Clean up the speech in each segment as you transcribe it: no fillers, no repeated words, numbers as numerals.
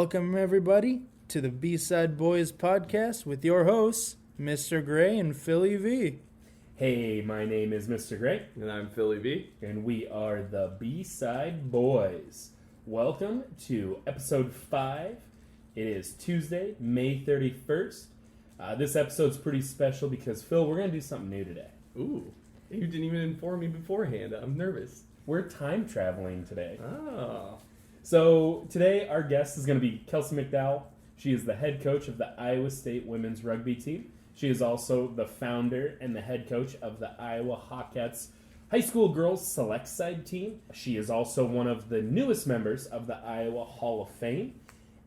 Welcome, everybody, to the B-Side Boys podcast with your hosts, Mr. Gray and Philly V. Hey, my name is Mr. Gray. And I'm Philly V. And we are the B-Side Boys. Welcome to episode 5. It is Tuesday, May 31st. This episode's pretty special because, Phil, we're going to do something new today. Ooh, you didn't even inform me beforehand. I'm nervous. We're time traveling today. Oh. So today our guest is going to be Kelsie McDowell. She is the head coach of the Iowa State women's rugby team. She is also the founder and the head coach of the Iowa Hawkettes high school girls select side team. She is also one of the newest members of the Iowa Hall of Fame.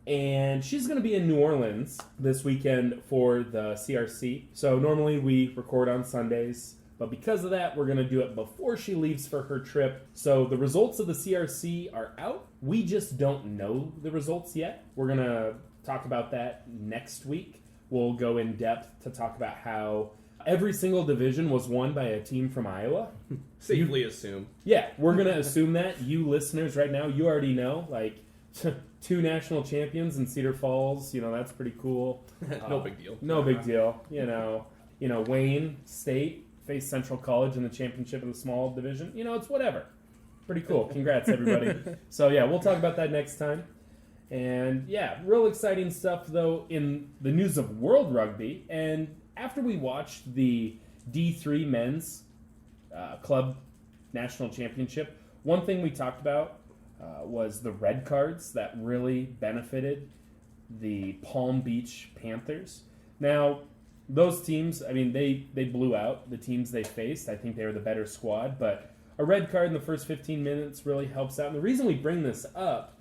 And she's going to be in New Orleans this weekend for the CRC. So normally we record on Sundays, but because of that, we're going to do it before she leaves for her trip. So the results of the CRC are out. We just don't know the results yet. We're going to talk about that next week. We'll go in depth to talk about how every single division was won by a team from Iowa. Safely assume. Yeah, we're going to assume that. You listeners right now, you already know, like, 2 national champions in Cedar Falls. You know, that's pretty cool. No big deal. No big deal. You know, Wayne State faced Central College in the championship of the small division. You know, it's whatever. Pretty cool. Congrats, everybody. So, yeah, we'll talk about that next time. And, yeah, real exciting stuff, though, in the news of World Rugby. And after we watched the D3 men's club national championship, one thing we talked about was the red cards that really benefited the Palm Beach Panthers. Now, those teams, I mean, they blew out the teams they faced. I think they were the better squad, but a red card in the first 15 minutes really helps out. And the reason we bring this up,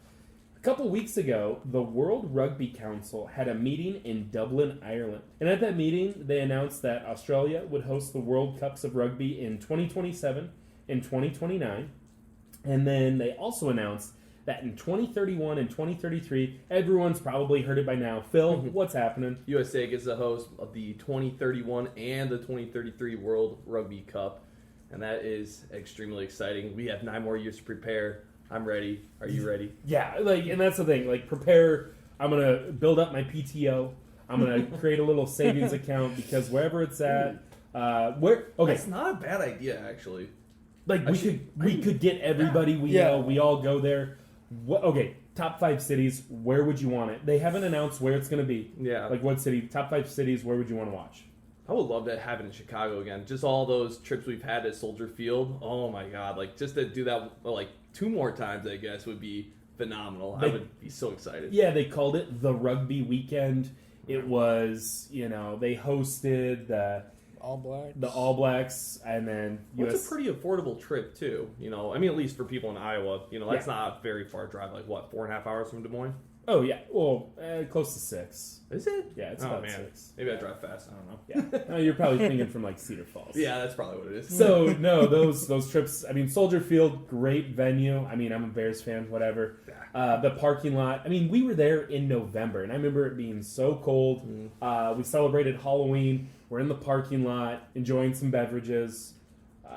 a couple weeks ago, the World Rugby Council had a meeting in Dublin, Ireland. And at that meeting, they announced that Australia would host the World Cups of Rugby in 2027 and 2029. And then they also announced that in 2031 and 2033, everyone's probably heard it by now. Phil, what's happening? USA gets the host of the 2031 and the 2033 World Rugby Cup. And that is extremely exciting. We have 9 more years to prepare. I'm ready. Are you ready? Yeah, and that's the thing. Prepare. I'm going to build up my PTO. I'm going to create a little savings account because wherever it's at, okay. That's not a bad idea, actually. We could get everybody we know. We all go there. Top 5 cities. Where would you want it? They haven't announced where it's going to be. Yeah. What city? Top 5 cities. Where would you want to watch? I would love to have it in Chicago again. Just all those trips we've had at Soldier Field. Oh my God! Just to do that 2 more times, I guess, would be phenomenal. I would be so excited. Yeah, they called it the Rugby Weekend. It was, they hosted the All Blacks, and then It's a pretty affordable trip too. At least for people in Iowa. That's not a very far drive. 4.5 hours from Des Moines? Oh yeah, well, close to 6. Is it? Yeah, it's about 6. Maybe I drive fast. I don't know. Yeah, no, you're probably thinking from Cedar Falls. Yeah, that's probably what it is. So no, those trips. I mean, Soldier Field, great venue. I mean, I'm a Bears fan, whatever. The parking lot. I mean, we were there in November, and I remember it being so cold. We celebrated Halloween. We're in the parking lot, enjoying some beverages.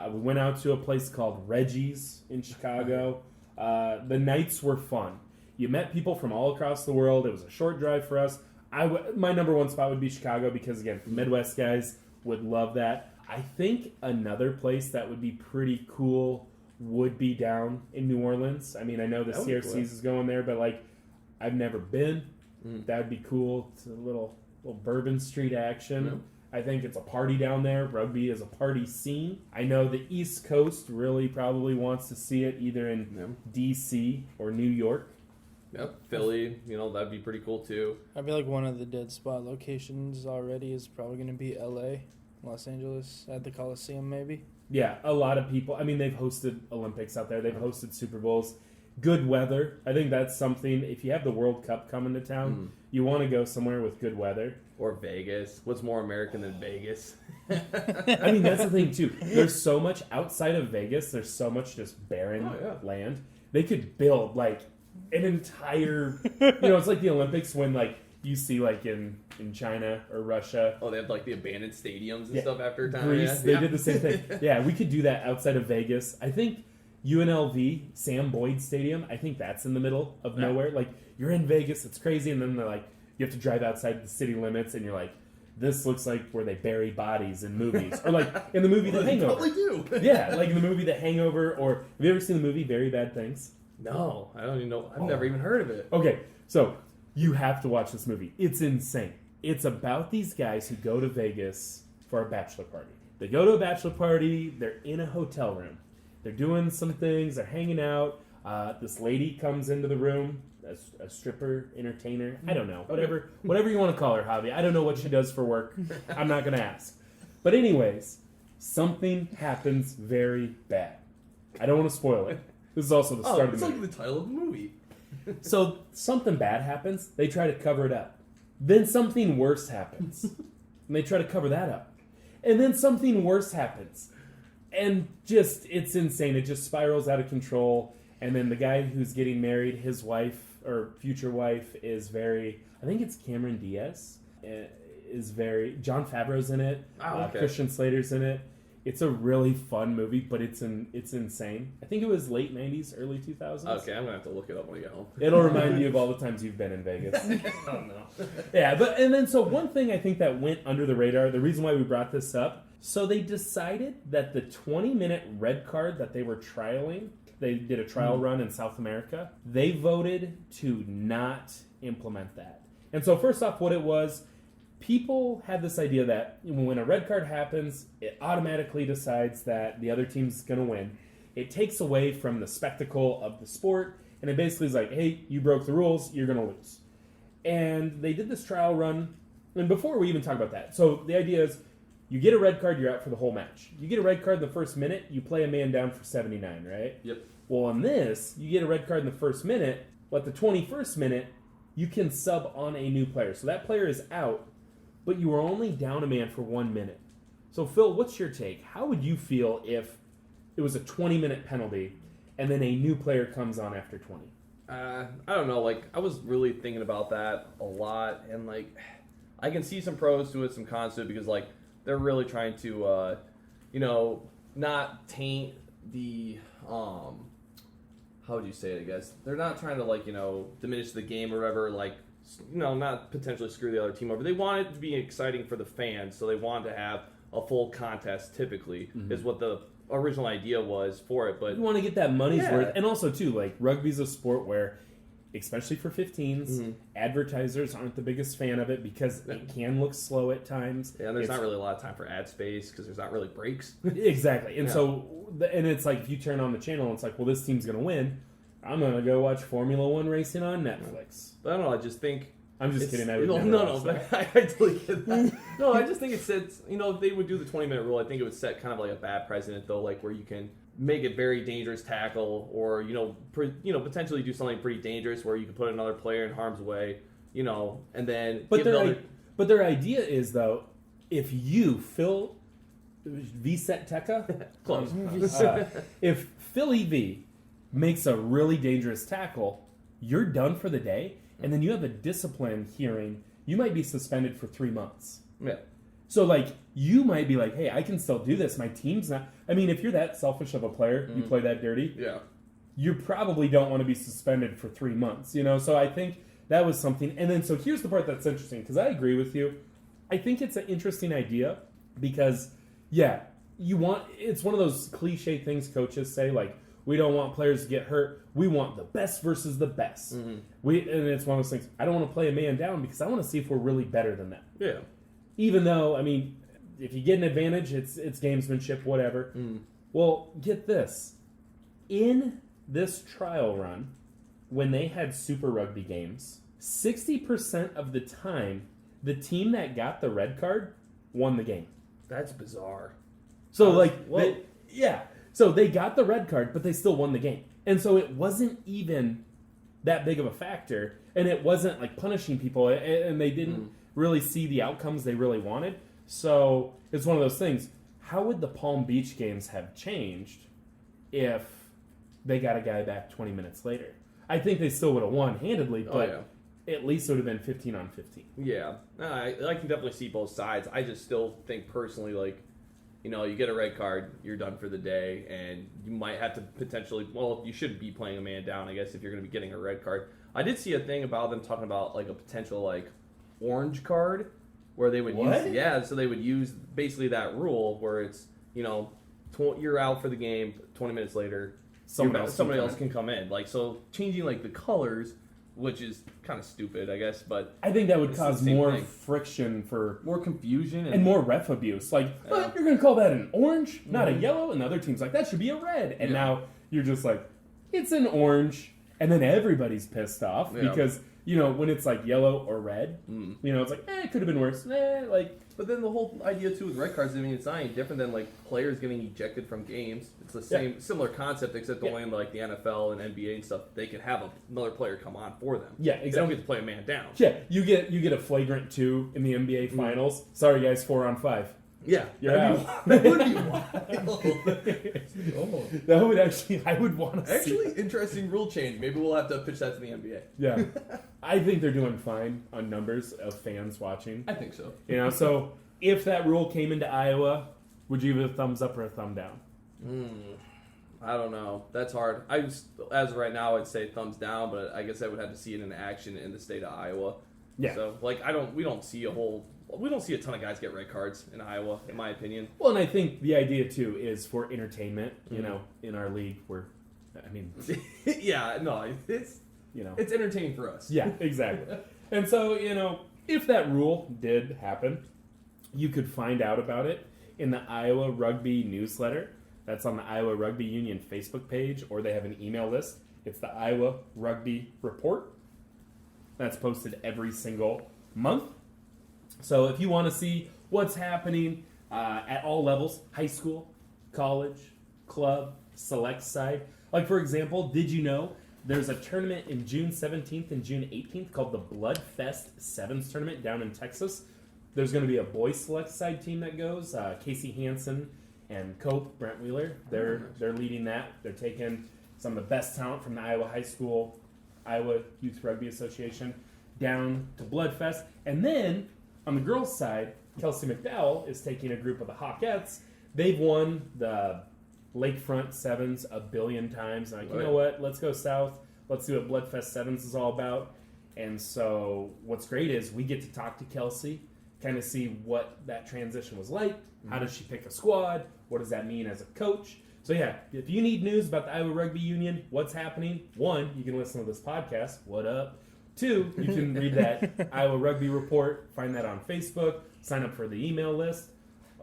We went out to a place called Reggie's in Chicago. The nights were fun. You met people from all across the world. It was a short drive for us. My number one spot would be Chicago because, again, Midwest guys would love that. I think another place that would be pretty cool would be down in New Orleans. I mean, I know the CRCs is going there, but, I've never been. That would be cool. It's a little Bourbon Street action. I think it's a party down there. Rugby is a party scene. I know the East Coast really probably wants to see it either in D.C. or New York. Yep, Philly, that'd be pretty cool too. I feel like one of the dead spot locations already is probably going to be L.A., Los Angeles, at the Coliseum maybe. Yeah, a lot of people. I mean, they've hosted Olympics out there. They've hosted Super Bowls. Good weather. I think that's something. If you have the World Cup coming to town, you want to go somewhere with good weather. Or Vegas. What's more American than Vegas? I mean, that's the thing, too. There's so much outside of Vegas. There's so much just barren land. They could build, an entire... it's like the Olympics when, you see, in China or Russia. Oh, they have, the abandoned stadiums and stuff after a time. Greece, they did the same thing. Yeah, we could do that outside of Vegas. I think UNLV, Sam Boyd Stadium, I think that's in the middle of nowhere. Like, you're in Vegas, it's crazy, and then they're like, you have to drive outside the city limits, and you're like, this looks like where they bury bodies in movies. Or like in the movie The Hangover. They probably do. Yeah, like in the movie The Hangover, or have you ever seen the movie Very Bad Things? No, I don't even know. I've never even heard of it. Okay, so you have to watch this movie. It's insane. It's about these guys who go to Vegas for a bachelor party. They go to a bachelor party, they're in a hotel room. They're doing some things, they're hanging out. This lady comes into the room, a stripper, entertainer, I don't know, whatever you want to call her hobby. I don't know what she does for work. I'm not going to ask. But anyways, something happens very bad. I don't want to spoil it. This is also the start of the movie. It's like the title of the movie. So something bad happens, they try to cover it up. Then something worse happens, and they try to cover that up. And then something worse happens. And just, it's insane. It just spirals out of control. And then the guy who's getting married, his wife, or future wife, is very, I think it's Cameron Diaz, is very, Jon Favreau's in it. Okay. Christian Slater's in it. It's a really fun movie, but it's insane. I think it was late 90s, early 2000s. Okay, I'm going to have to look it up when I get home. It'll remind you of all the times you've been in Vegas. Oh, no. Yeah, and then so one thing I think that went under the radar, the reason why we brought this up, so they decided that the 20-minute red card that they were trialing, they did a trial run in South America, they voted to not implement that. And so first off, what it was, people had this idea that when a red card happens, it automatically decides that the other team's going to win. It takes away from the spectacle of the sport, and it basically is like, hey, you broke the rules, you're going to lose. And they did this trial run, and before we even talk about that, so the idea is, you get a red card, you're out for the whole match. You get a red card in the first minute, you play a man down for 79, right? Yep. Well, in this, you get a red card in the first minute, but the 21st minute, you can sub on a new player. So that player is out, but you were only down a man for 1 minute. So, Phil, what's your take? How would you feel if it was a 20-minute penalty and then a new player comes on after 20? I don't know. Like, I was really thinking about that a lot, and like, I can see some pros to it, some cons to it, because like they're really trying to, not taint the how would you say it? I guess they're not trying to like diminish the game or whatever. Like, not potentially screw the other team over. They want it to be exciting for the fans, so they want to have a full contest. Typically, is what the original idea was for it. But you want to get that money's worth, and also too, like rugby's a sport where, especially for 15s, advertisers aren't the biggest fan of it because it can look slow at times. Yeah, and there's not really a lot of time for ad space because there's not really breaks. Exactly, and and it's like if you turn on the channel, and it's like, well, this team's going to win. I'm going to go watch Formula One racing on Netflix. But I don't know. I just think. I'm just kidding. I would but I totally get that. No, I just think it sets. If they would do the 20-minute rule, I think it would set kind of like a bad precedent, though, like where you can make a very dangerous tackle, or potentially do something pretty dangerous where you can put another player in harm's way, and then. But their idea is though, if you Phil Vset Teka close, if Phil EV makes a really dangerous tackle, you're done for the day, and then you have a discipline hearing. You might be suspended for 3 months. Yeah. So, like, you might be like, hey, I can still do this. My team's not... I mean, if you're that selfish of a player, you play that dirty, you probably don't want to be suspended for 3 months, So I think that was something. And then, so here's the part that's interesting, because I agree with you. I think it's an interesting idea because, it's one of those cliche things coaches say, like, we don't want players to get hurt. We want the best versus the best. And it's one of those things. I don't want to play a man down because I want to see if we're really better than that. Yeah. Even though, I mean, if you get an advantage, it's gamesmanship, whatever. Well, get this. In this trial run, when they had Super Rugby games, 60% of the time, the team that got the red card won the game. That's bizarre. So, so they got the red card, but they still won the game. And so it wasn't even that big of a factor, and it wasn't like punishing people, and they didn't really see the outcomes they really wanted. So it's one of those things. How would the Palm Beach games have changed if they got a guy back 20 minutes later? I think they still would have won handedly, but at least it would have been 15 on 15. Yeah. I can definitely see both sides. I just still think personally, like, you get a red card, you're done for the day, and you might have to potentially, you should be playing a man down, I guess, if you're going to be getting a red card. I did see a thing about them talking about like a potential like orange card where they would so they would use basically that rule where it's, you're out for the game, 20 minutes later, somebody else can come in. Like, so changing like the colors, which is kind of stupid, I guess, but I think that would cause more friction more confusion and more ref abuse. Like, you're going to call that an orange, not a yellow, and the other team's like, that should be a red. And now you're just like, it's an orange, and then everybody's pissed off because, when it's like yellow or red, it's like, it could have been worse. But then the whole idea too with red cards, it's not any different than like players getting ejected from games. It's the similar concept, except only in like the NFL and NBA and stuff, they can have another player come on for them. Yeah, exactly. They don't get to play a man down. Yeah, you get a flagrant 2 in the NBA Finals. Sorry guys, 4-on-5. Yeah, you're out. That would be wild. That would actually, I would want to see. Actually, interesting rule change. Maybe we'll have to pitch that to the NBA. Yeah. I think they're doing fine on numbers of fans watching. I think so. So if that rule came into Iowa, would you give it a thumbs up or a thumb down? I don't know. That's hard. As of right now, I'd say thumbs down, but I guess I would have to see it in action in the state of Iowa. Yeah. So, we don't see a ton of guys get red cards in Iowa, in my opinion. Well, and I think the idea, too, is for entertainment, in our league where, it's entertaining for us. Yeah, exactly. And so, if that rule did happen, you could find out about it in the Iowa Rugby newsletter. That's on the Iowa Rugby Union Facebook page, or they have an email list. It's the Iowa Rugby Report. That's posted every single month. So if you want to see what's happening at all levels, high school, college, club, select side. Like, for example, did you know there's a tournament in June 17th and June 18th called the Bloodfest Sevens Tournament down in Texas? There's going to be a boys select side team that goes. Casey Hansen and Cope, Brent Wheeler, they're leading that. They're taking some of the best talent from the Iowa High School, Iowa Youth Rugby Association down to Bloodfest. And then on the girls' side, Kelsie McDowell is taking a group of the Hawkettes. They've won the Lakefront Sevens a billion times. Like, you know what? Let's go south. Let's see what Bloodfest Sevens is all about. And so what's great is we get to talk to Kelsie, kind of see what that transition was like. How does she pick a squad? What does that mean as a coach? So yeah, if you need news about the Iowa Rugby Union, what's happening, 1, you can listen to this podcast. What up? 2, you can read that Iowa Rugby Report, find that on Facebook, sign up for the email list.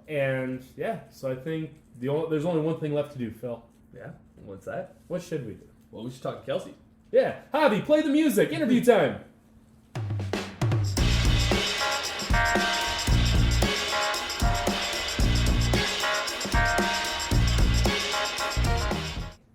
And yeah, so I think there's only one thing left to do, Phil. Yeah, what's that? What should we do? Well, we should talk to Kelsie. Yeah, Javi, play the music. Interview time.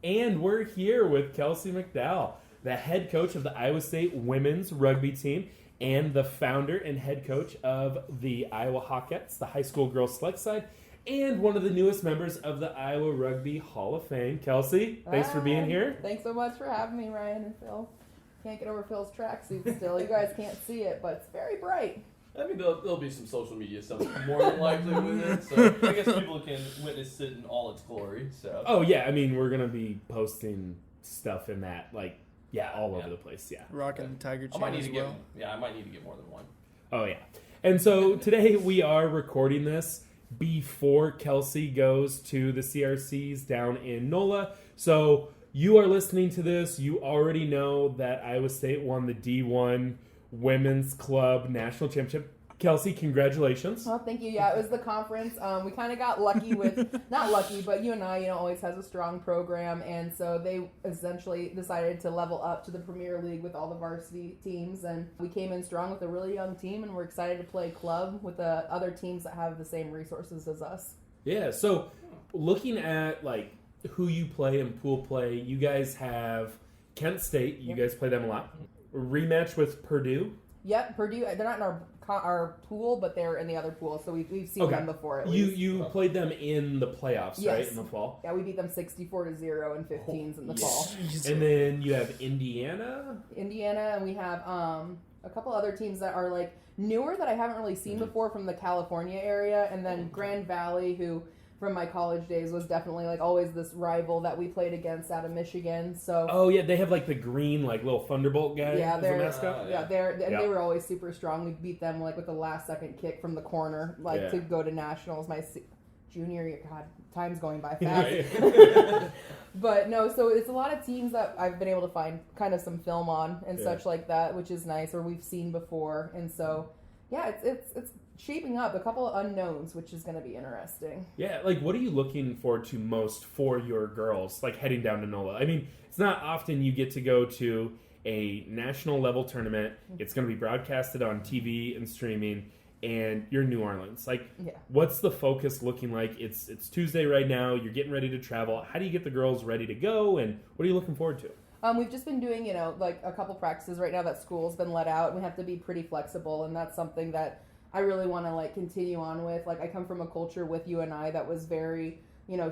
And we're here with Kelsie McDowell, the head coach of the Iowa State women's rugby team and the founder and head coach of the Iowa Hawkettes, the high school girls select side, and one of the newest members of the Iowa Rugby Hall of Fame. Kelsie, thanks for being here. Thanks so much for having me, Ryan and Phil. Can't get over Phil's tracksuit still. You guys can't see it, but it's very bright. I mean, there'll be some social media stuff more than likely with it, so I guess people can witness it in all its glory. So. Oh yeah, I mean we're gonna be posting stuff in that all over the place. Yeah, rocking Tiger Chain I might need as to well. I might need to get more than one. Oh yeah, and so today we are recording this before Kelsie goes to the CRCs down in NOLA. So you are listening to this. You already know that Iowa State won the D1 Women's Club National Championship. Kelsie, congratulations. Well, thank you. Yeah, it was the conference. We kind of got lucky with, not lucky, but UNI, always has a strong program. And so they essentially decided to level up to the Premier League with all the varsity teams. And we came in strong with a really young team, and we're excited to play club with the other teams that have the same resources as us. Yeah, so looking at who you play in pool play, you guys have Kent State. You guys play them a lot. Rematch with Purdue. Yep, Purdue. They're not in our pool, but they're in the other pool, so we've seen them before. At least. You played them in the playoffs, yes. Right, in the fall. Yeah, we beat them 64-0 in 15s in the fall. And then you have Indiana, and we have a couple other teams that are newer that I haven't really seen before from the California area, and then Grand Valley, who from my college days was definitely like always this rival that we played against out of Michigan. So Oh yeah, they have like the green like little thunderbolt guy yeah, as a mascot. they were always super strong. We beat them like with the last second kick from the corner, like to go to nationals. My junior year, God, time's going by fast. But no, so it's a lot of teams that I've been able to find kind of some film on and such like that, which is nice, or we've seen before. And so yeah, it's shaping up, a couple of unknowns, which is going to be interesting. Yeah, like what are you looking forward to most for your girls, like heading down to NOLA? I mean, it's not often you get to go to a national level tournament. It's going to be broadcasted on TV and streaming, and you're in New Orleans. Like, what's the focus looking like? It's Tuesday right now. You're getting ready to travel. How do you get the girls ready to go, and what are you looking forward to? We've just been doing, like a couple practices right now that school's been let out. We have to be pretty flexible, and that's something that I really want to like continue on with. Like I come from a culture with UNI that was very,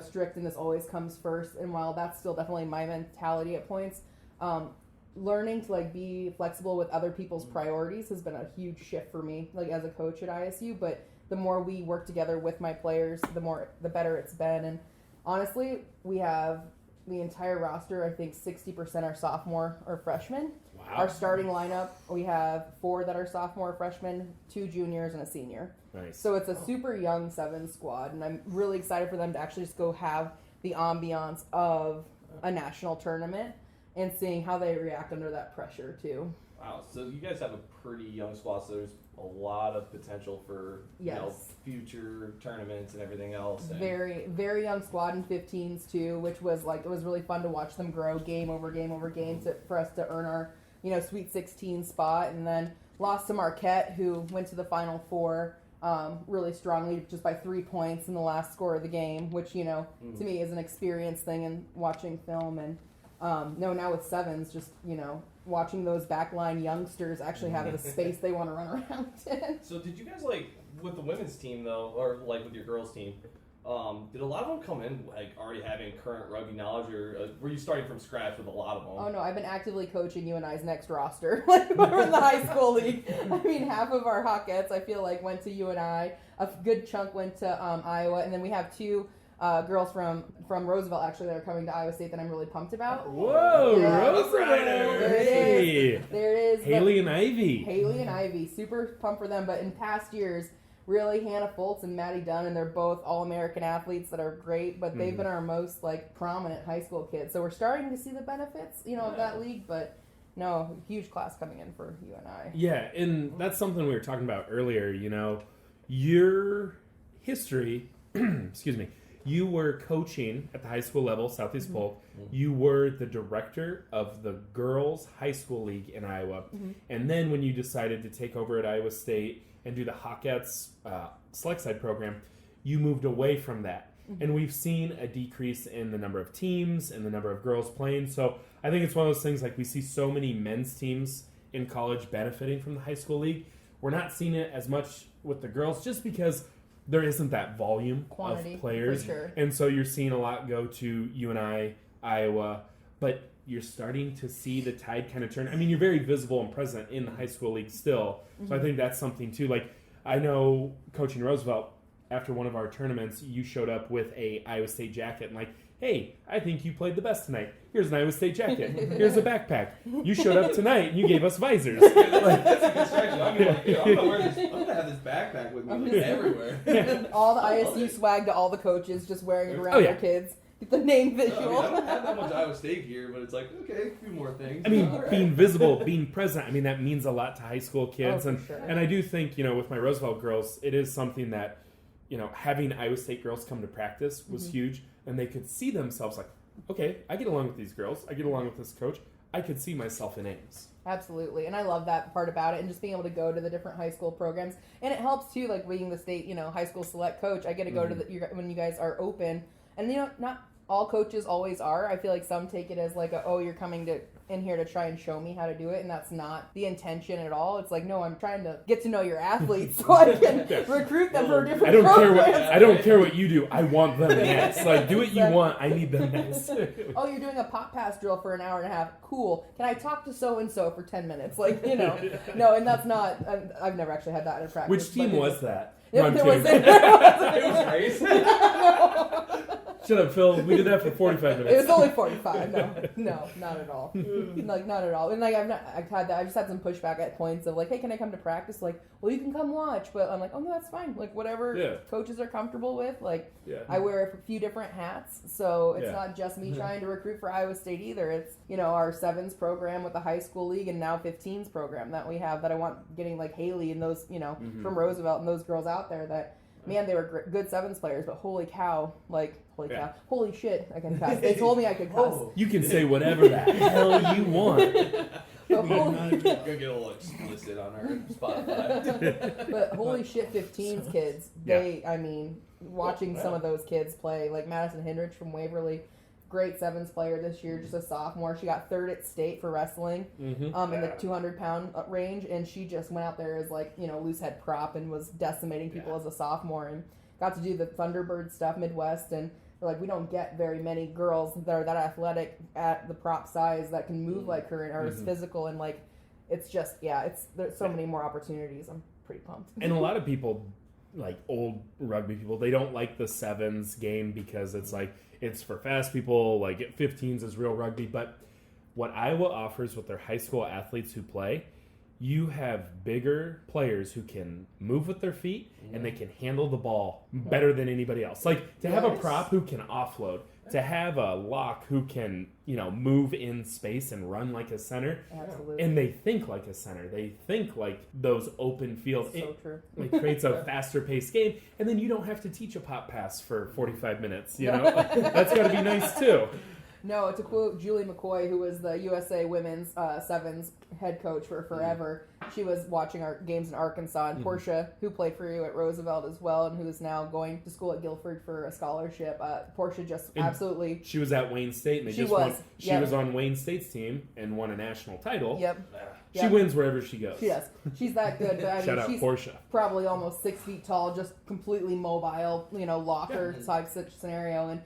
strict, and this always comes first. And while that's still definitely my mentality at points, learning to like be flexible with other people's priorities has been a huge shift for me, like as a coach at ISU. But the more we work together with my players, the better it's been. And honestly, we have the entire roster, I think 60% are sophomore or freshman. Wow. Our starting lineup, we have 4 that are sophomore or freshmen, 2 juniors, and a senior. Nice. So it's a super young 7 squad, and I'm really excited for them to actually just go have the ambiance of a national tournament and seeing how they react under that pressure too. Wow, so you guys have a pretty young squad, so there's a lot of potential for future tournaments and everything else. And very, very young squad in 15s too, which was like, it was really fun to watch them grow game over game over game for us to earn our Sweet 16 spot. And then lost to Marquette, who went to the Final Four really strongly, just by 3 points in the last score of the game, which to me is an experience thing and watching film. And now with 7s, just watching those backline youngsters actually have the space they want to run around in. So did you guys, like, with the women's team, though, or, like, with your girls' team, did a lot of them come in, like, already having current rugby knowledge, or were you starting from scratch with a lot of them? Oh, no, I've been actively coaching UNI's next roster, like, we're in the high school league. I mean, half of our Hawkettes, I feel like, went to UNI. A good chunk went to Iowa, and then we have 2 girls from Roosevelt, actually, that are coming to Iowa State that I'm really pumped about. Whoa, Roosevelt! There it is. There it is. Haley and Ivy. Haley and Ivy. Super pumped for them. But in past years, really Hannah Foltz and Maddie Dunn, and they're both All-American athletes that are great, but they've been our most like prominent high school kids. So we're starting to see the benefits, of that league, but no, huge class coming in for UNI. Yeah, and that's something we were talking about earlier, your history, excuse me, you were coaching at the high school level, Southeast Polk. You were the director of the girls' high school league in Iowa. And then when you decided to take over at Iowa State and do the Hawkettes select side program, you moved away from that. And we've seen a decrease in the number of teams and the number of girls playing. So I think it's one of those things, like we see so many men's teams in college benefiting from the high school league. We're not seeing it as much with the girls just because there isn't that volume quantity of players. For sure. And so you're seeing a lot go to UNI, Iowa, but you're starting to see the tide kind of turn. I mean, you're very visible and present in the high school league still. So I think that's something too. Like, I know coaching Roosevelt, after one of our tournaments, you showed up with a Iowa State jacket and like, hey, I think you played the best tonight. Here's an Iowa State jacket. Here's a backpack. You showed up tonight and you gave us visors. That's a good strategy. I'm gonna have this backpack with me everywhere. All the ISU swag to all the coaches, just wearing it around their kids. Get the name visual. I don't have that much Iowa State gear, but it's like, okay, a few more things. I mean, being visible, being present, I mean, that means a lot to high school kids. Sure. And I do think, with my Roosevelt girls, it is something that, having Iowa State girls come to practice was huge. And they could see themselves like, okay, I get along with these girls. I get along with this coach. I could see myself in Ames. Absolutely. And I love that part about it, and just being able to go to the different high school programs. And it helps too, like being the state, high school select coach. I get to go to when you guys are open. And not all coaches always are. I feel like some take it as like, you're coming in here to try and show me how to do it, and that's not the intention at all. It's like, no, I'm trying to get to know your athletes so I can recruit them for different programs. I don't care what you do. I want them next. Like, do what you want. I need them next. Oh, you're doing a pop pass drill for an hour and a half. Cool. Can I talk to so-and-so for 10 minutes? Like, no, and that's not, I've never actually had that in practice. Which team was that? Run There two. wasn't- It was crazy. Shut up, Phil. We did that for 45 minutes. It was only 45. No, not at all. Like, not at all. And like, I've just had some pushback at points of like, hey, can I come to practice? Like, well, you can come watch, but I'm like, oh no, that's fine. Like, whatever coaches are comfortable with. Like, I wear a few different hats, so it's not just me trying to recruit for Iowa State either. It's, you know, our 7s program with the high school league and now 15s program that we have that I want getting like Haley and those, you know, from Roosevelt and those girls out there that. Man, they were good 7s players, but holy cow, holy shit, I can cuss. They told me I could cuss. You can say whatever the hell you want. But Gonna get a little explicit on our Spotify. But holy shit, 15s kids. I mean, watching some of those kids play, like Madison Hindrich from Waverly, great 7s player this year, just a sophomore. She got 3rd at state for wrestling in the 200-pound range, and she just went out there as like, you know, loose head prop and was decimating people as a sophomore and got to do the Thunderbird stuff Midwest. And they're like, we don't get very many girls that are that athletic at the prop size that can move like her and are as physical, and like it's just there's so many more opportunities. I'm pretty pumped. And a lot of people, like old rugby people, they don't like the 7s game because it's like it's for fast people. Like 15s is real rugby. But what Iowa offers with their high school athletes who play, you have bigger players who can move with their feet and they can handle the ball better than anybody else. Like to have a prop who can offload, to have a lock who can, you know, move in space and run like a center. Absolutely. And they think like a center. They think like those open fields. So true. It creates a faster paced game, and then you don't have to teach a pop pass for 45 minutes, you know? That's got to be nice too. No, to quote Julie McCoy, who was the USA Women's 7s head coach for forever, she was watching our games in Arkansas, and Portia, who played for you at Roosevelt as well, and who is now going to school at Guilford for a scholarship. Portia just absolutely... She was at Wayne State, and they just won. She was on Wayne State's team and won a national title. She wins wherever she goes. She does. She's that good. But, I mean, Shout out she's Portia. Probably almost 6 feet tall, just completely mobile, you know, locker type scenario. And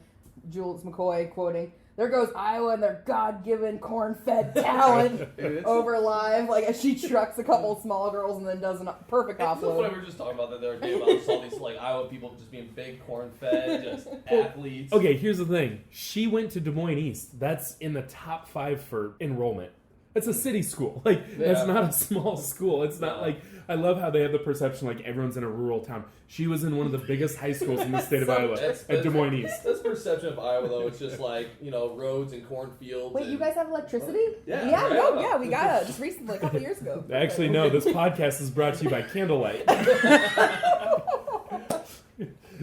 Jules McCoy quoting, "There goes Iowa and their God-given corn-fed talent over live." Like, as she trucks a couple small girls and then does a perfect It's so funny, offload. we were just talking about that the other day about just all these like Iowa people just being big corn-fed, just athletes. Okay, here's the thing. She went to Des Moines East. That's in the top 5 for enrollment. It's a city school. Like, that's not a small school. It's not like, I love how they have the perception like everyone's in a rural town. She was in one of the biggest high schools in the state of Iowa, at Des Moines East. That's perception of Iowa, though. It's just like, you know, roads and cornfields. Wait, you guys have electricity? Yeah, we got it just recently, a couple years ago. Actually, no, this podcast is brought to you by Candlelight.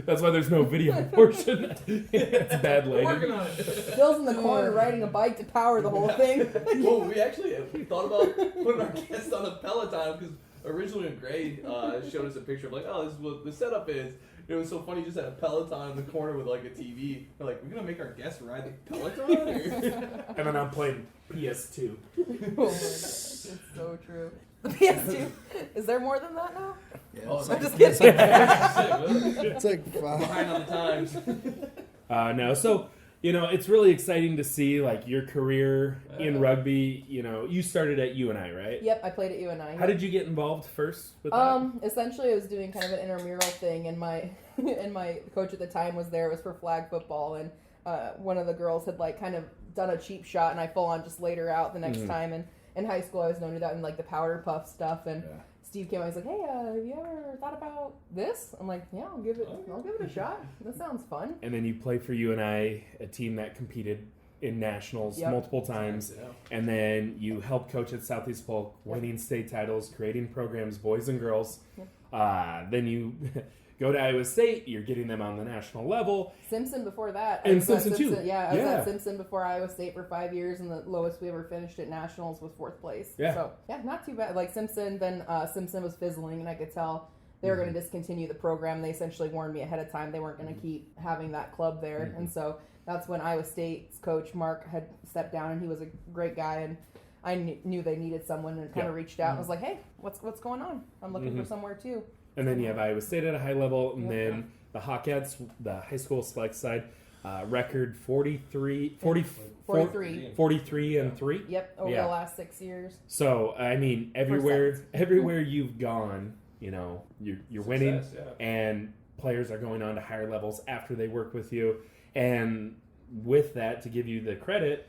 That's why there's no video portion. It's bad lighting. Working on it. Phil's in the corner riding a bike to power the whole thing. Well, we thought about putting our guest on a Peloton because originally when Gray showed us a picture of like, oh, this is what the setup is. It was so funny. He just had a Peloton in the corner with like a TV. We're like, we're gonna make our guest ride the Peloton. And then I'm playing PS2. Oh my god, it's so true. The PS2. Is there more than that now? Yeah, Oh, it's I'm like, just kidding. it's like Behind on the times. No, so, you know, it's really exciting to see, like, your career in rugby. You know, you started at UNI, right? Yep, I played at UNI. How did you get involved first with that? Essentially, I was doing kind of an intramural thing, and my coach at the time was there. It was for flag football, and one of the girls had like kind of done a cheap shot, and I full on just laid her out the next time. And in high school, I was known to do that in like the powder puff stuff. And Steve came out, he's like, "Hey, have you ever thought about this?" I'm like, "Yeah, I'll give it a shot. That sounds fun." And then you play for UNI, a team that competed in nationals multiple times. And then you helped coach at Southeast Polk, winning state titles, creating programs, boys and girls. Then you go to Iowa State, you're getting them on the national level. Simpson before that. And I was at Simpson too. Yeah, I was at Simpson before Iowa State for 5 years, and the lowest we ever finished at nationals was 4th place. Yeah. So, not too bad. Like Simpson, then Simpson was fizzling, and I could tell they were going to discontinue the program. They essentially warned me ahead of time they weren't going to keep having that club there. And so that's when Iowa State's coach, Mark, had stepped down, and he was a great guy, and I knew they needed someone, and kind of reached out and was like, "Hey, what's going on? I'm looking for somewhere too." And then you have Iowa State at a high level, and then the Hawkettes, the high school select side, record 43 and 3. Yep, over the last 6 years. So, I mean, everywhere you've gone, you're winning, and players are going on to higher levels after they work with you. And with that, to give you the credit,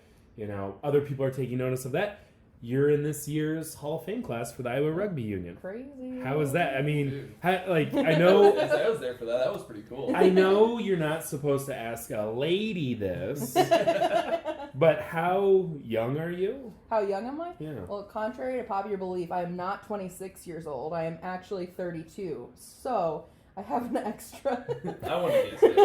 other people are taking notice of that. You're in this year's Hall of Fame class for the Iowa Rugby Union. Crazy. How is that? I mean, I know... I was there for that. That was pretty cool. I know you're not supposed to ask a lady this, but how young are you? How young am I? Yeah. Well, contrary to popular belief, I am not 26 years old. I am actually 32. So... I have an extra. I want to guess it.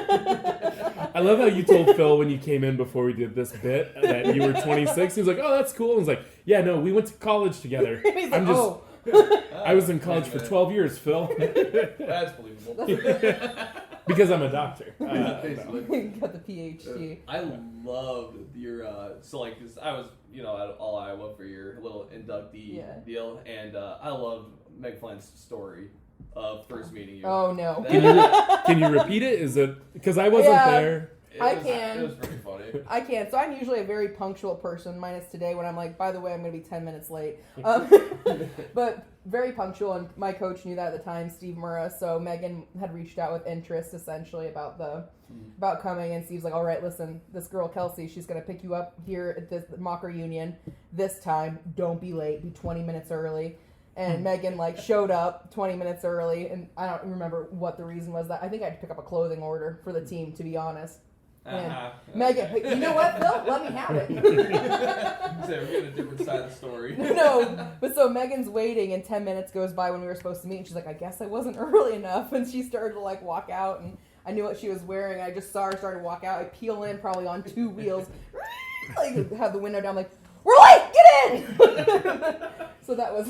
I love how you told Phil when you came in before we did this bit that you were 26. He was like, "Oh, that's cool." I was like, "Yeah, no, we went to college together." He's like, "Oh." I was in college for 12 years, Phil. That's believable. Because I'm a doctor. Got the PhD. I loved your so like this. I was at all Iowa for your little inductee deal, and I loved Meg Flint's story of first meeting you. Oh no! Can you repeat it? Is it because I wasn't there? Can. It was pretty funny. I can. So I'm usually a very punctual person, minus today when I'm like, by the way, I'm going to be 10 minutes late. But very punctual, and my coach knew that at the time, Steve Murrah. So Megan had reached out with interest, essentially, about coming, and Steve's like, all right, listen, this girl, Kelsie, she's going to pick you up here at this Mocker Union this time. Don't be late. Be 20 minutes early. And Megan showed up 20 minutes early, and I don't remember what the reason was. That I think I had to pick up a clothing order for the team, to be honest. And Megan, you know what, Phil? Let me have it. So we're getting a different side of the story. No, but so Megan's waiting, and 10 minutes goes by when we were supposed to meet, and she's like, I guess I wasn't early enough. And she started to walk out, and I knew what she was wearing. I just saw her start to walk out. I peel in probably on 2 wheels, have the window down, we're late, get in! So that was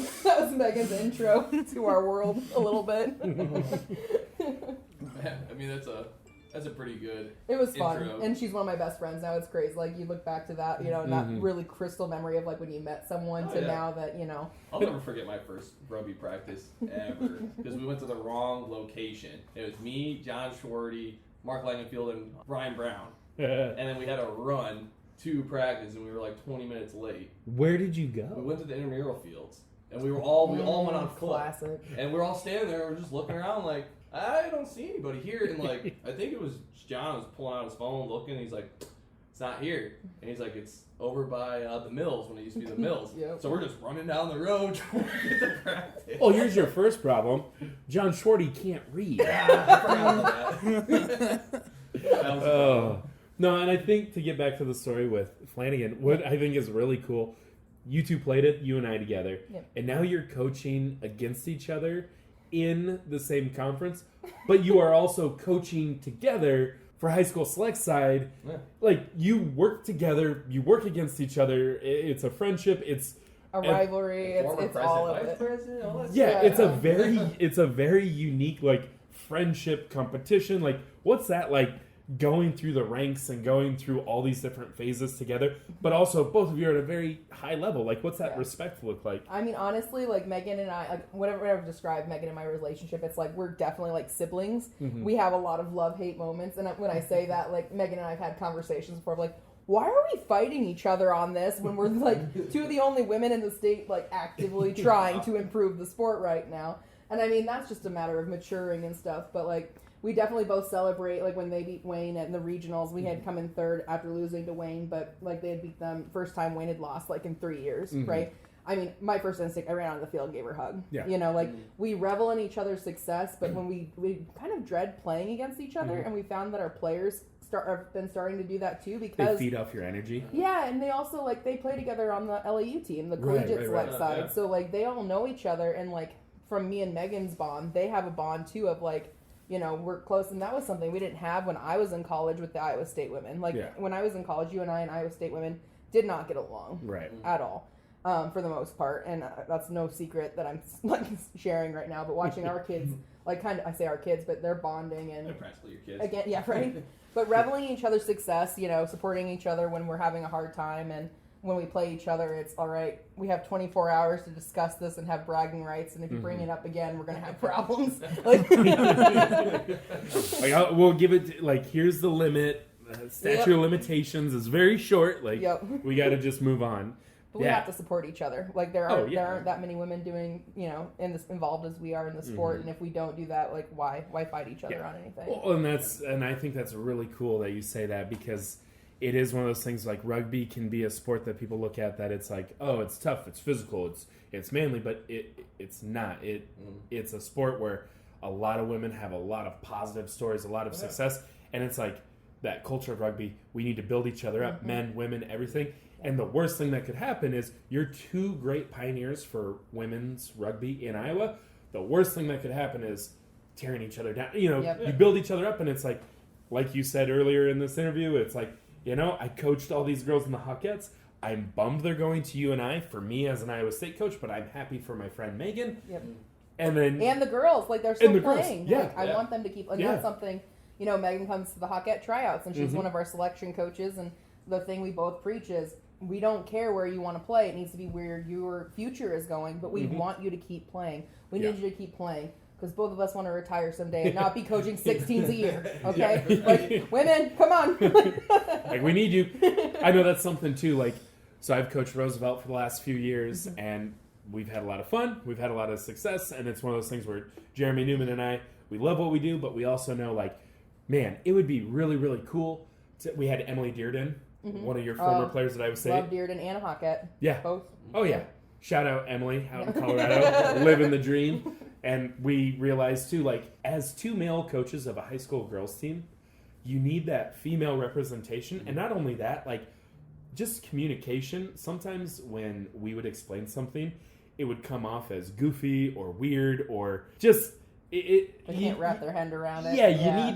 Megan's intro to our world a little bit. Man, I mean, that's a pretty good. It was fun, intro. and she's one of my best friends now. It's crazy. You look back to that, that really crystal memory of when you met someone now that I'll never forget my first rugby practice ever because we went to the wrong location. It was me, John Schwarty, Mark Langenfield, and Ryan Brown, and then we had to run to practice, and we were 20 minutes late. Where did you go? We went to the intramural fields, and we all went on foot. Classic. And we were all standing there, and we're just looking around I don't see anybody here. And I think it was John was pulling out his phone, looking, and he's like, it's not here. And he's like, it's over by the mills, when it used to be the mills. Yep. So we're just running down the road trying to get to practice. Oh, here's your first problem. John Shorty can't read. I forgot about that. That was Oh. No, and I think to get back to the story with Flanagan, what I think is really cool, you two played it, you and I together, and now you're coaching against each other in the same conference, but you are also coaching together for high school select side. Yeah. You work together, you work against each other. It's a friendship. It's a rivalry. It's all of it. It's a very unique friendship competition. What's that like? Going through the ranks and going through all these different phases together, but also both of you are at a very high level. What's that respect look like? I mean, honestly, Megan and I, whatever I've described Megan and my relationship, it's we're definitely siblings. Mm-hmm. We have a lot of love-hate moments, and when I say that, Megan and I have had conversations before of why are we fighting each other on this when we're two of the only women in the state actively trying to improve the sport right now? And I mean, that's just a matter of maturing and stuff, but we definitely both celebrate when they beat Wayne in the regionals. We had come in third after losing to Wayne, but they had beat them first time Wayne had lost in 3 years, right? I mean, my first instinct, I ran out of the field and gave her a hug. Yeah. We revel in each other's success, but when we kind of dread playing against each other, and we found that our players have been starting to do that too, because they feed off your energy. Yeah, and they also they play together on the LAU team, the collegiate select side. Yeah. So they all know each other, and from me and Megan's bond, they have a bond too of we're close, and that was something we didn't have when I was in college with the Iowa State women. When I was in college, you and I and Iowa State women did not get along at all, for the most part, and that's no secret that I'm sharing right now. But watching our kids, I say our kids, but they're bonding and they're practically your kids. Again, yeah, right. But reveling in each other's success, supporting each other when we're having a hard time, and when we play each other, it's all right. We have 24 hours to discuss this and have bragging rights, and if you bring it up again, we're gonna have problems. We'll give it here's the limit. Statute of limitations is very short. We got to just move on. But we have to support each other. Like there aren't that many women doing, involved as we are in the sport. And if we don't do that, like why fight each other on anything? Well, and I think that's really cool that you say that, because it is one of those things, like rugby can be a sport that people look at that it's like, oh, it's tough, it's physical, it's manly, but it's not. It's a sport where a lot of women have a lot of positive stories, a lot of success, and it's like that culture of rugby. We need to build each other up, men, women, everything. And the worst thing that could happen is you're two great pioneers for women's rugby in Iowa. The worst thing that could happen is tearing each other down. You build each other up, and it's like you said earlier in this interview, it's like, I coached all these girls in the Hawkettes. I'm bummed they're going to UNI for me as an Iowa State coach, but I'm happy for my friend Megan. Yep. And the girls, like they're still playing. Yeah. Like, I want them to keep. And that's something. Megan comes to the Hawkette tryouts, and she's one of our selection coaches. And the thing we both preach is, we don't care where you want to play. It needs to be where your future is going. But we want you to keep playing. We need you to keep playing. Because both of us want to retire someday and not be coaching 6 teams a year, okay? Like, women, come on. Like, we need you. I know that's something, too. Like, so I've coached Roosevelt for the last few years, and we've had a lot of fun. We've had a lot of success, and it's one of those things where Jeremy Newman and I, we love what we do, but we also know, like, man, it would be really, really cool. We had Emily Dearden, one of your former players at Iowa State. Love Dearden and Hawkette. Yeah. Both. Oh, yeah. Shout out Emily out in Colorado, living the dream. And we realized, too, like, as two male coaches of a high school girls team, you need that female representation. And not only that, like, just communication. Sometimes when we would explain something, it would come off as goofy or weird or just... They can't wrap their hand around it. Yeah,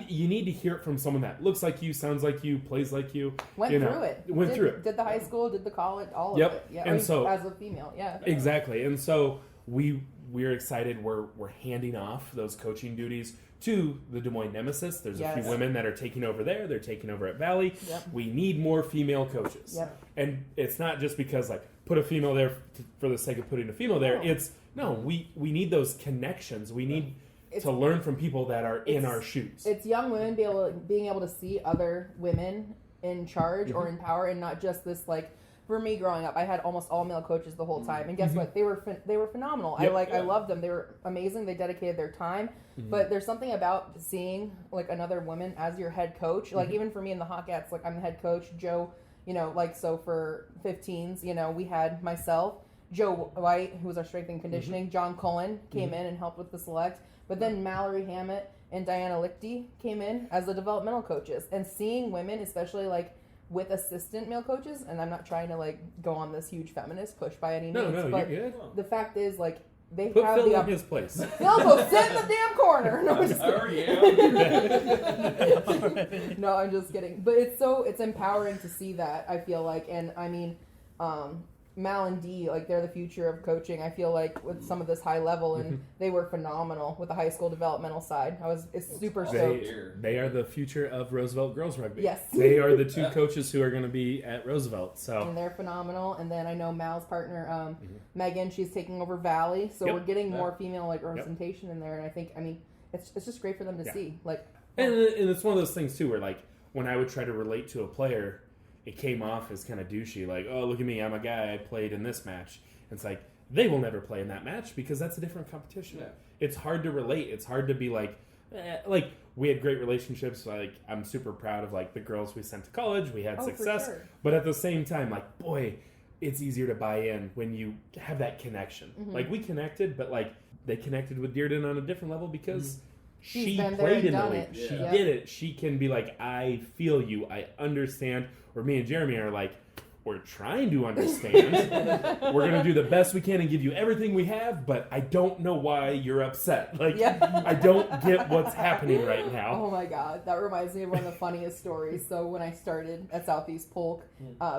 you need to hear it from someone that looks like you, sounds like you, plays like you. Went through it. Did the high school, did the college, all of it. Yeah, and so as a female, yeah. Exactly. And so we're excited. We're handing off those coaching duties to the Des Moines Nemesis. There's a few women that are taking over there. They're taking over at Valley. Yep. We need more female coaches. Yep. And it's not just because, like, put a female there for the sake of putting a female there. We need those connections. We need to learn from people that are in our shoes. It's young women being able to see other women in charge or in power, and not just this, like, for me growing up, I had almost all male coaches the whole time, and guess what? They were phenomenal. I loved them. They were amazing. They dedicated their time. But there's something about seeing, like, another woman as your head coach. Like, even for me in the Hawkettes, like, I'm the head coach. Joe, so for 15s, we had myself, Joe White, who was our strength and conditioning. John Cullen came in and helped with the select. But then Mallory Hammett and Diana Lichty came in as the developmental coaches. And seeing women, especially, like, with assistant male coaches, and I'm not trying to, like, go on this huge feminist push by any means, but you're good. The fact is, like, they Put have Phil in his place. Phil, go sit in the damn corner. No, I'm just kidding. No, I'm just kidding. But it's empowering to see that, I feel like. And I mean, Mal and Dee, like, they're the future of coaching, I feel like, with some of this high level, and they were phenomenal with the high school developmental side. It's super stoked. They are the future of Roosevelt girls rugby. Yes. They are the two coaches who are going to be at Roosevelt. So. And they're phenomenal. And then I know Mal's partner, Megan, she's taking over Valley, so we're getting more female, like, representation in there. And I think, it's just great for them to see. Like, and it's one of those things, too, where, like, when I would try to relate to a player, it came off as kind of douchey, like, oh, look at me, I'm a guy, I played in this match. It's like, they will never play in that match because that's a different competition. Yeah. It's hard to relate. It's hard to be like, we had great relationships. Like, I'm super proud of, like, the girls we sent to college. We had success. For sure. But at the same time, like, boy, it's easier to buy in when you have that connection. Like, we connected, but, like, they connected with Dearden on a different level because... She played in the league. She did it. She can be like, I feel you. I understand. Or me and Jeremy are like, we're trying to understand. We're going to do the best we can and give you everything we have, but I don't know why you're upset. Like, I don't get what's happening right now. Oh my God. That reminds me of one of the funniest stories. So when I started at Southeast Polk,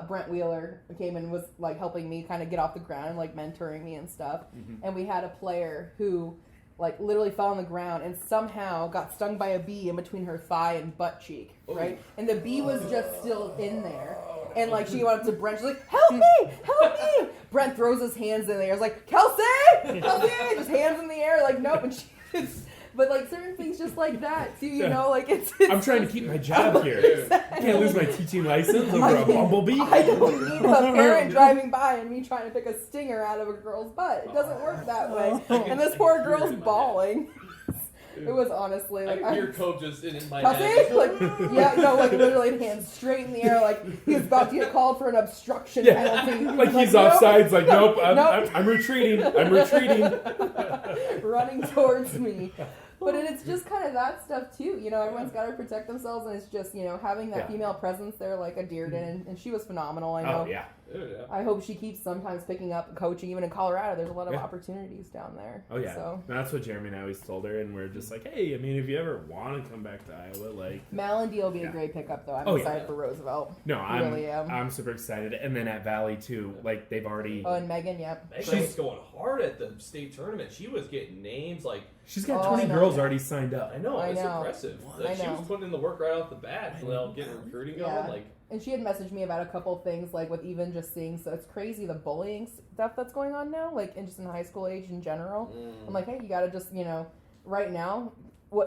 Brent Wheeler came and was, like, helping me kind of get off the ground and, like, mentoring me and stuff. And we had a player who... like, literally fell on the ground and somehow got stung by a bee in between her thigh and butt cheek, right? And the bee was just still in there. And, like, she went up to Brent. She's like, help me! Help me! Brent throws his hands in the air. He's like, Kelsie! Kelsie! Just hands in the air. Like, nope. And But like certain things just like that too, you know, like it's I'm trying to keep my job here. I can't lose my teaching license over a bumblebee. I don't need a parent driving by and me trying to pick a stinger out of a girl's butt. It doesn't work that way. And this poor girl's bawling. It was honestly like I hear coach just in my Kelsie? head. Like, yeah, no, like literally hands straight in the air, like he was about to get called for an obstruction penalty. Like he's nope. offsides, like, nope, Nope. I'm retreating. I'm retreating. Running towards me. But it's just kind of that stuff too, you know, everyone's got to protect themselves, and it's just, you know, having that female presence there like a Dearden, and she was phenomenal, I know. Oh, yeah. I hope she keeps sometimes picking up coaching, even in Colorado, there's a lot of opportunities down there. Oh, yeah. So. That's what Jeremy and I always told her, and we're just like, hey, I mean, if you ever want to come back to Iowa, like... Malin will be a great pickup, though. I'm excited for Roosevelt. No, really am. I'm super excited. And then at Valley, too, like, they've already... Oh, and Megan, yep. She's going hard at the state tournament. She was getting names like... She's got 20 girls already signed up. I know, it's impressive. Like, she was putting in the work right off the bat to getting recruiting going. Like, and she had messaged me about a couple things, like with even just seeing, so it's crazy the bullying stuff that's going on now, like in just in high school age in general. I'm like, hey, you gotta just, you know, right now,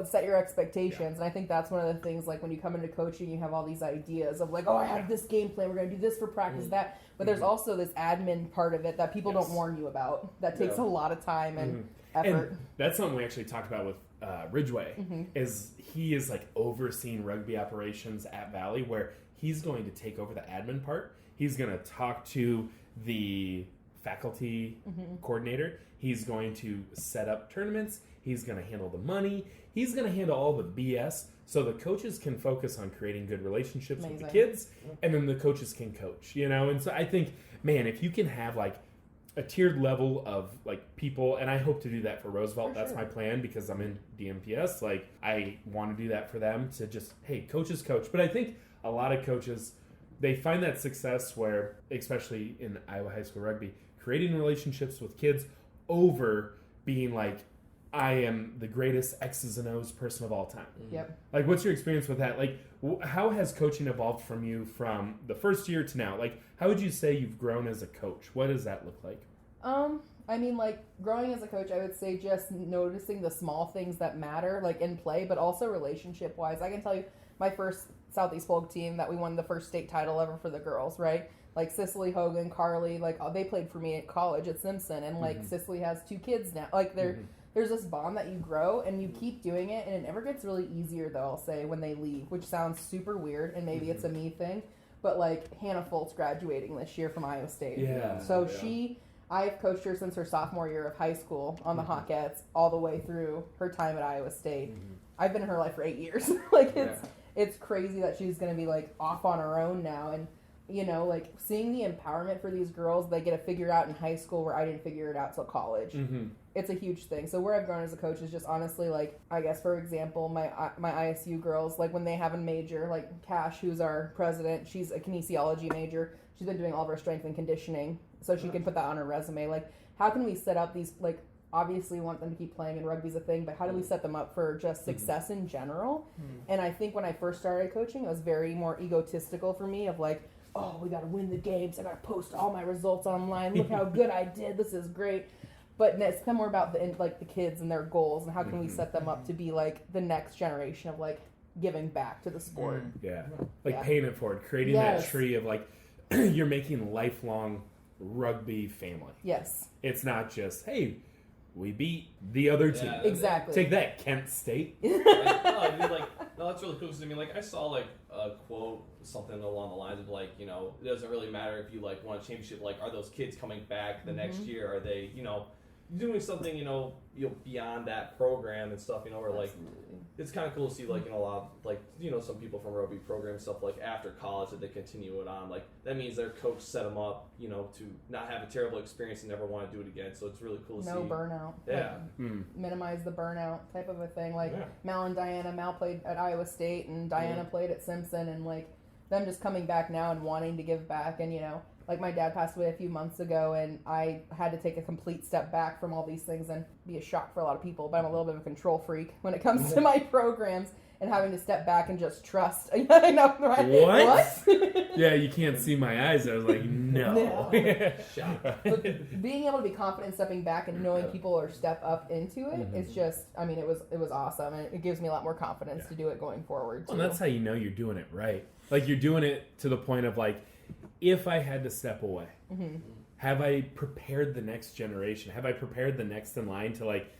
set your expectations. And I think that's one of the things, like when you come into coaching, you have all these ideas of like, oh, I have this game plan, we're gonna do this for practice, that. But there's also this admin part of it that people don't warn you about. That takes a lot of time and effort. And that's something we actually talked about with Ridgway, is he is like overseeing rugby operations at Valley, where he's going to take over the admin part. He's going to talk to the faculty coordinator. He's going to set up tournaments. He's going to handle the money. He's going to handle all the BS so the coaches can focus on creating good relationships with the kids, and then the coaches can coach, you know? And so I think, man, if you can have like a tiered level of like people, and I hope to do that for Roosevelt. That's my plan, because I'm in DMPS. Like, I want to do that for them, to just, hey, coaches coach. But I think a lot of coaches, they find that success where, especially in Iowa high school rugby, creating relationships with kids over being like, I am the greatest X's and O's person of all time. Yep. Like, what's your experience with that? Like, how has coaching evolved from you from the first year to now? Like, how would you say you've grown as a coach? What does that look like? I mean, like, growing as a coach, I would say just noticing the small things that matter, like, in play, but also relationship-wise. I can tell you, my first Southeast Polk team that we won the first state title ever for the girls, right? Like, Cicely Hogan, Carly, like, they played for me at college at Simpson, and, like, Cicely has 2 kids now. Like, there's this bond that you grow, and you keep doing it, and it never gets really easier, though, I'll say, when they leave, which sounds super weird, and maybe it's a me thing, but, like, Hannah Folt's graduating this year from Iowa State. Yeah. So I've coached her since her sophomore year of high school on the Hawkettes, all the way through her time at Iowa State. I've been in her life for 8 years. Like, it's crazy that she's going to be, like, off on her own now, and, you know, like, seeing the empowerment for these girls, they get to figure out in high school where I didn't figure it out till college. It's a huge thing. So where I've grown as a coach is just honestly, like, I guess, for example, my ISU girls, like, when they have a major, like, Cash, who's our president, she's a kinesiology major. She's been doing all of her strength and conditioning, so she can put that on her resume. Like, how can we set up these, like, obviously we want them to keep playing, and rugby's a thing, but how do we set them up for just success in general? And I think when I first started coaching, it was very more egotistical for me, of like, oh, we got to win the games. I got to post all my results online. Look how good I did. This is great. But it's kind of more about the kids and their goals, and how can we set them up to be like the next generation of like giving back to the sport. Paying it forward, creating that tree of like you're making lifelong rugby family. Yes. It's not just, hey, we beat the other team. Exactly. Take that, Kent State. No, that's really cool. Because I mean, like, I saw like a quote, something along the lines of like, you know, it doesn't really matter if you like won a championship. Like, are those kids coming back the next year? Are they, you know, doing something, you know, beyond that program and stuff, you know, or like, it's kind of cool to see, like, you know, a lot of, like, you know, some people from rugby program stuff, like, after college that they continue it on. Like, that means their coach set them up, you know, to not have a terrible experience and never want to do it again. So it's really cool to see. No burnout. Yeah. Like, minimize the burnout type of a thing. Like, Mal and Diana. Mal played at Iowa State, and Diana played at Simpson, and, like, them just coming back now and wanting to give back. And, you know, like, my dad passed away a few months ago, and I had to take a complete step back from all these things and be a shock for a lot of people. But I'm a little bit of a control freak when it comes to my programs. and having to step back and just trust. I know, right? What? Yeah, you can't see my eyes. I was like, no. But being able to be confident stepping back and knowing people are step up into it, it's just, I mean, it was awesome, and it gives me a lot more confidence to do it going forward. Well, that's how you know you're doing it right. Like, you're doing it to the point of, like, if I had to step away, have I prepared the next generation? Have I prepared the next in line to, like,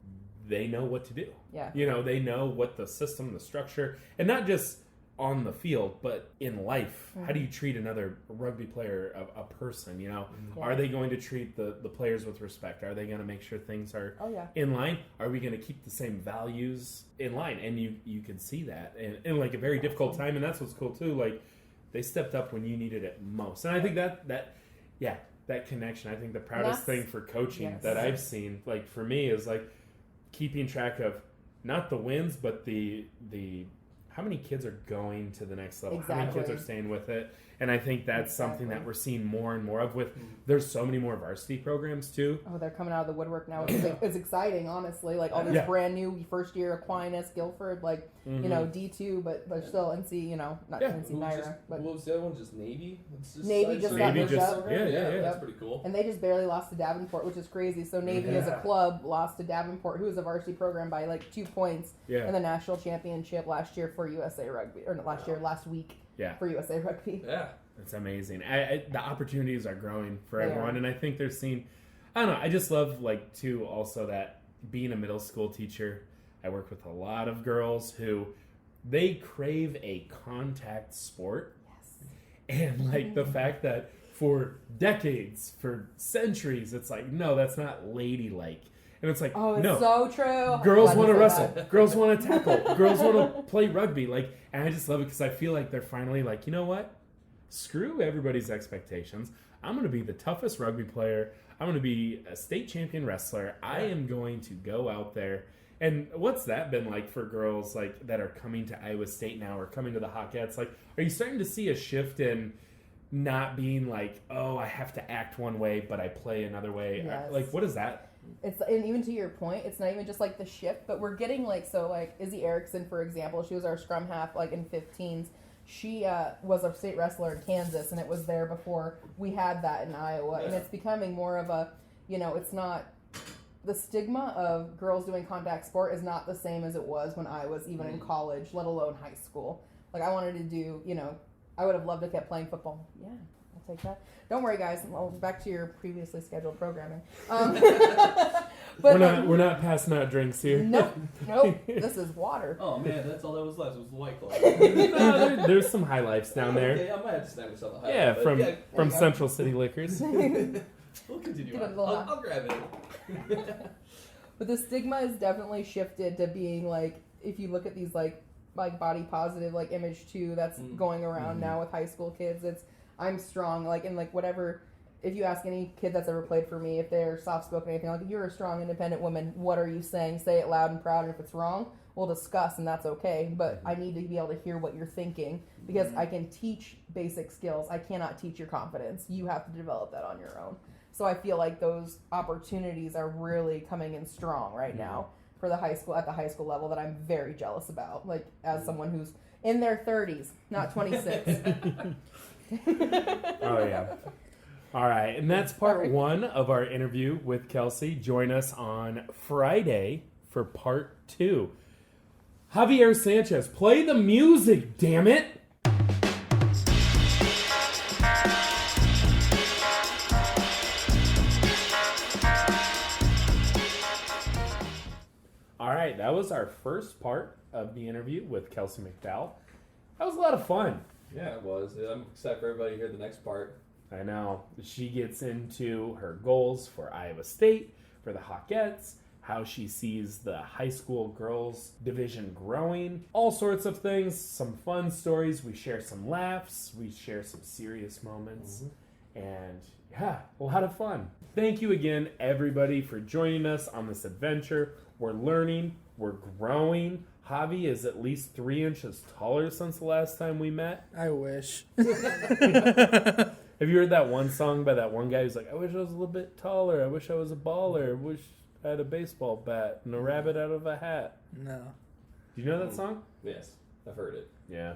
they know what to do? Yeah. You know, they know what the system, the structure, and not just on the field, but in life. How do you treat another rugby player, a person, you know? Are they going to treat the players with respect? Are they going to make sure things are in line? Are we going to keep the same values in line? And you can see that in like a very difficult time, and that's what's cool too. Like, they stepped up when you needed it most. And I think that connection, I think the proudest thing for coaching that I've seen, like, for me, is like keeping track of not the wins, but the how many kids are going to the next level, how many kids are staying with it. And I think that's something that we're seeing more and more of with, there's so many more varsity programs too. Oh, they're coming out of the woodwork now. It's exciting, honestly. Like, all this brand new first year Aquinas, Guilford, like, you know, D2, but still NC, you know, not NC Naira. But what was the other one? Just Navy? Navy just got moved up. Yeah, that's pretty cool. And they just barely lost to Davenport, which is crazy. So Navy as a club lost to Davenport, who was a varsity program, by like 2 points in the national championship last year for USA Rugby, or not last week for USA Rugby. Yeah. It's amazing. The opportunities are growing for everyone, and I think they're seeing, I don't know, I just love, like, too, also that being a middle school teacher, I work with a lot of girls who, they crave a contact sport. And, like, the fact that for decades, for centuries, it's like, no, that's not ladylike. And it's like, no, so true. Girls want to wrestle. Girls want to tackle. Girls want to play rugby. Like, and I just love it because I feel like they're finally like, you know what? Screw everybody's expectations. I'm going to be the toughest rugby player. I'm going to be a state champion wrestler. I am going to go out there. And what's that been like for girls, like, that are coming to Iowa State now or coming to the Hawkettes? Like, are you starting to see a shift in not being like, oh, I have to act one way, but I play another way? Yes. Like, what is that? It's, and even to your point, it's not even just like the shift, but we're getting like, so like Izzy Erickson, for example, she was our scrum half like in 15s. She was a state wrestler in Kansas, and it was there before we had that in Iowa. And it's becoming more of a, you know, it's not, the stigma of girls doing contact sport is not the same as it was when I was even in college, let alone high school. Like, I wanted to do, you know, I would have loved to kept playing football. Yeah, I'll take that. Don't worry, guys. Well, back to your previously scheduled programming. But we're not passing out drinks here. Nope. This is water. Oh man, that's all that was left. It was the White Claw. No, there's some High Lifes down there. Okay, I might have to snag myself a High Yeah, Life, from Central City Liquors. We'll continue on. I'll grab it. But the stigma has definitely shifted to being like, if you look at these like body positive like image too, that's going around now with high school kids. It's, I'm strong, like, and like whatever. If you ask any kid that's ever played for me, if they're soft-spoken or anything, like, you're a strong, independent woman, what are you saying? Say it loud and proud, and if it's wrong, we'll discuss, and that's okay. But I need to be able to hear what you're thinking, because I can teach basic skills. I cannot teach your confidence. You have to develop that on your own. So I feel like those opportunities are really coming in strong right now for the high school, at the high school level, that I'm very jealous about, like, as someone who's in their 30s, not 26. Oh, yeah. All right, and that's part one of our interview with Kelsie. Join us on Friday for part 2. Javier Sanchez, play the music, damn it! All right, that was our first part of the interview with Kelsie McDowell. That was a lot of fun. Yeah, it was. I'm excited for everybody to hear the next part. I know. She gets into her goals for Iowa State, for the Hawkettes, how she sees the high school girls division growing, all sorts of things, some fun stories. We share some laughs, we share some serious moments, and yeah, a lot of fun. Thank you again, everybody, for joining us on this adventure. We're learning, we're growing. Javi is at least 3 inches taller since the last time we met. I wish. Have you heard that one song by that one guy who's like, I wish I was a little bit taller. I wish I was a baller. I wish I had a baseball bat and a rabbit out of a hat. No. Do you know that song? Yes. I've heard it. Yeah.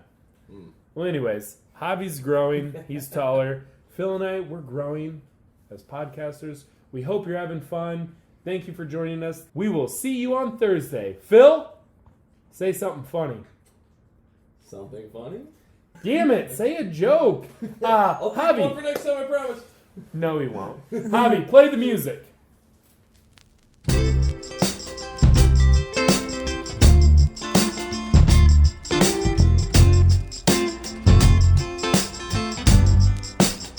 Well, anyways, Javi's growing. He's taller. Phil and I, we're growing as podcasters. We hope you're having fun. Thank you for joining us. We will see you on Thursday. Phil, say something funny. Something funny? Damn it, say a joke. I'll pick Javi. one for next time, I promise. No, he won't. Javi, play the music.